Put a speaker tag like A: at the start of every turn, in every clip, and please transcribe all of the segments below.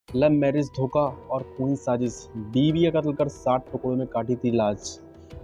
A: Love marriage धोखा और खूनी साजिश, बीवी का कत्ल कर 60 टुकड़ों में काटी थी लाश,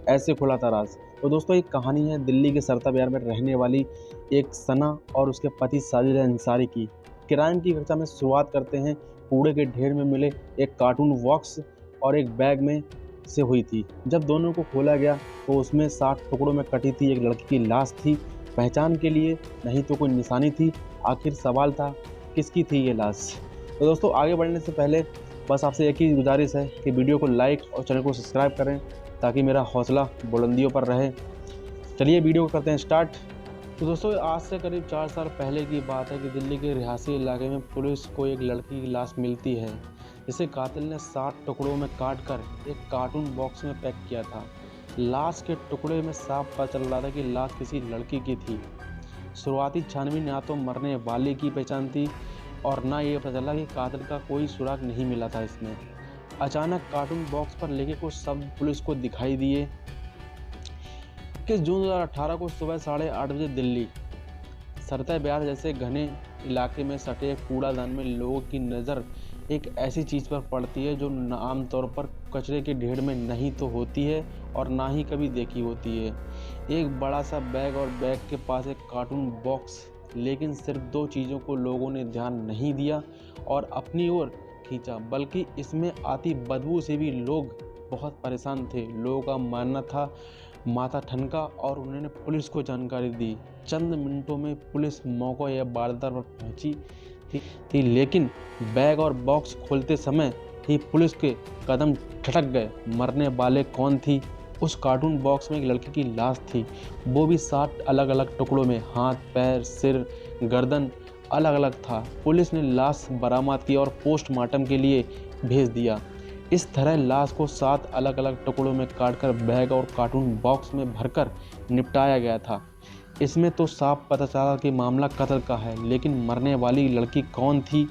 A: ऐसे खुला था राज। तो दोस्तों एक कहानी है दिल्ली के सरता बिहार में रहने वाली एक सना और उसके पति साजिद अंसारी की। क्राइम की चर्चा में शुरुआत करते हैं कूड़े के ढेर में मिले एक कार्टून बॉक्स और एक बैग में से हुई थी। जब दोनों को खोला गया तो उसमें 60 टुकड़ों में कटी थी एक लड़की की लाश थी। पहचान के लिए नहीं तो कोई निशानी थी। आखिर सवाल था किसकी थी ये लाश। तो दोस्तों आगे बढ़ने से पहले बस आपसे एक ही गुजारिश है कि वीडियो को लाइक और चैनल को सब्सक्राइब करें ताकि मेरा हौसला बुलंदियों पर रहे। चलिए वीडियो को करते हैं स्टार्ट। तो दोस्तों आज से करीब 4 साल पहले की बात है कि दिल्ली के रिहायशी इलाके में पुलिस को एक लड़की की लाश मिलती है जिसे कातिल ने 60 टुकड़ों में काट कर एक कार्टून बॉक्स में पैक किया था। लाश के टुकड़े में साफ पता चल रहा था कि लाश किसी लड़की की थी। शुरुआती छानबीन ना तो मरने वाले की पहचान थी और ना ये पता चला कि कातिल का कोई सुराग नहीं मिला था इसमें। अचानक कार्टून बॉक्स पर लिखे कुछ शब्द पुलिस को दिखाई दिए। 21 जून 2018 को सुबह 8:30 बजे दिल्ली सरता बिहार जैसे घने इलाके में सटे एक कूड़ादान में लोगों की नज़र एक ऐसी चीज़ पर पड़ती है जो आमतौर पर कचरे के ढेर में नहीं तो होती है और ना ही कभी देखी होती है। एक बड़ा सा बैग और बैग के पास एक कार्टून बॉक्स, लेकिन सिर्फ दो चीज़ों को लोगों ने ध्यान नहीं दिया और अपनी ओर खींचा, बल्कि इसमें आती बदबू से भी लोग बहुत परेशान थे। लोगों का मानना था माथा ठनका और उन्होंने पुलिस को जानकारी दी। चंद मिनटों में पुलिस मौका या वारदात पर पहुंची थी, लेकिन बैग और बॉक्स खोलते समय ही पुलिस के कदम ठटक गए। मरने वाले कौन थी? उस कार्टून बॉक्स में एक लड़की की लाश थी, वो भी 60 अलग अलग टुकड़ों में। हाथ, पैर, सिर, गर्दन अलग अलग था। पुलिस ने लाश बरामद की और पोस्टमार्टम के लिए भेज दिया। इस तरह लाश को 7 अलग अलग टुकड़ों में काटकर बैग और कार्टून बॉक्स में भरकर निपटाया गया था। इसमें तो साफ पता चला कि मामला कत्ल का है, लेकिन मरने वाली लड़की कौन थी,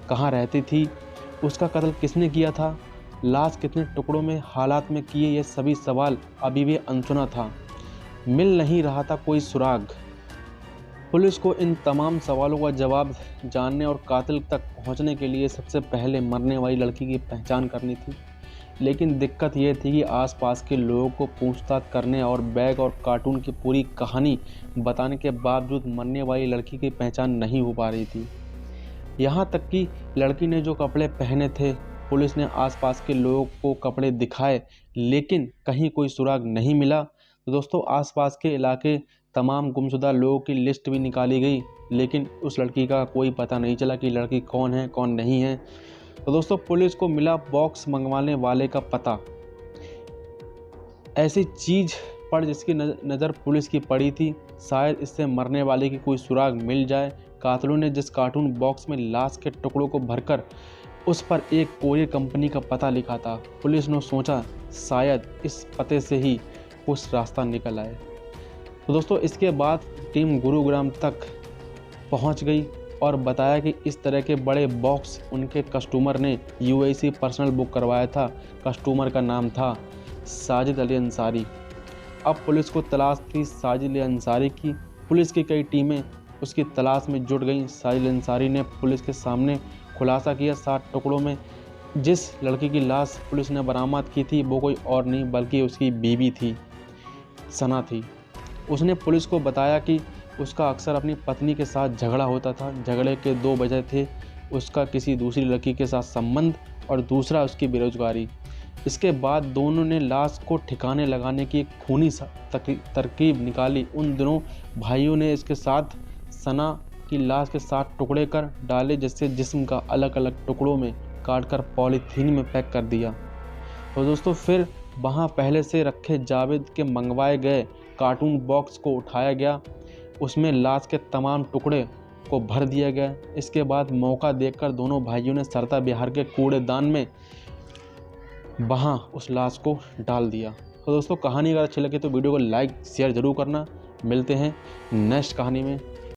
A: कहाँ रहती थी, उसका कत्ल किसने किया था, लाश कितने टुकड़ों में हालात में किए, ये सभी सवाल अभी भी अनसुना था। मिल नहीं रहा था कोई सुराग। पुलिस को इन तमाम सवालों का जवाब जानने और कातिल तक पहुंचने के लिए सबसे पहले मरने वाली लड़की की पहचान करनी थी। लेकिन दिक्कत यह थी कि आसपास के लोगों को पूछताछ करने और बैग और कार्टून की पूरी कहानी बताने के बावजूद मरने वाली लड़की की पहचान नहीं हो पा रही थी। यहाँ तक कि लड़की ने जो कपड़े पहने थे, पुलिस ने आसपास के लोगों को कपड़े दिखाए, लेकिन कहीं कोई सुराग नहीं मिला। तो दोस्तों आसपास के इलाके तमाम गुमशुदा लोगों की लिस्ट भी निकाली गई, लेकिन उस लड़की का कोई पता नहीं चला कि लड़की कौन है कौन नहीं है। तो दोस्तों पुलिस को मिला बॉक्स मंगवाने वाले का पता। ऐसी चीज़ पर जिसकी नज़र पुलिस की पड़ी थी, शायद इससे मरने वाले की कोई सुराग मिल जाए। कातिलों ने जिस कार्टून बॉक्स में लाश के टुकड़ों को भरकर उस पर एक कोरियर कंपनी का पता लिखा था। पुलिस ने सोचा शायद इस पते से ही कुछ रास्ता निकल आए। तो दोस्तों इसके बाद टीम गुरुग्राम तक पहुंच गई और बताया कि इस तरह के बड़े बॉक्स उनके कस्टमर ने यूएई से पर्सनल बुक करवाया था। कस्टमर का नाम था साजिद अली अंसारी। अब पुलिस को तलाश थी साजिद अली अंसारी की। पुलिस की कई टीमें उसकी तलाश में जुट गईं। साजिद अंसारी ने पुलिस के सामने खुलासा किया 60 टुकड़ों में जिस लड़की की लाश पुलिस ने बरामद की थी वो कोई और नहीं बल्कि उसकी बीवी थी, सना थी। उसने पुलिस को बताया कि उसका अक्सर अपनी पत्नी के साथ झगड़ा होता था। झगड़े के 2 वजह थे, उसका किसी दूसरी लड़की के साथ संबंध और दूसरा उसकी बेरोजगारी। इसके बाद दोनों ने लाश को ठिकाने लगाने की एक खूनी तरकीब निकाली। उन दोनों भाइयों ने इसके साथ सना की लाश के 7 टुकड़े कर डाले, जिससे जिस्म का अलग अलग टुकड़ों में काटकर पॉलीथीन में पैक कर दिया। तो दोस्तों फिर वहाँ पहले से रखे जावेद के मंगवाए गए कार्टून बॉक्स को उठाया गया, उसमें लाश के तमाम टुकड़े को भर दिया गया। इसके बाद मौका देखकर दोनों भाइयों ने सरता बिहार के कूड़ेदान में वहाँ उस लाश को डाल दिया। तो दोस्तों कहानी अगर अच्छी लगे तो वीडियो को लाइक शेयर ज़रूर करना। मिलते हैं नेक्स्ट कहानी में।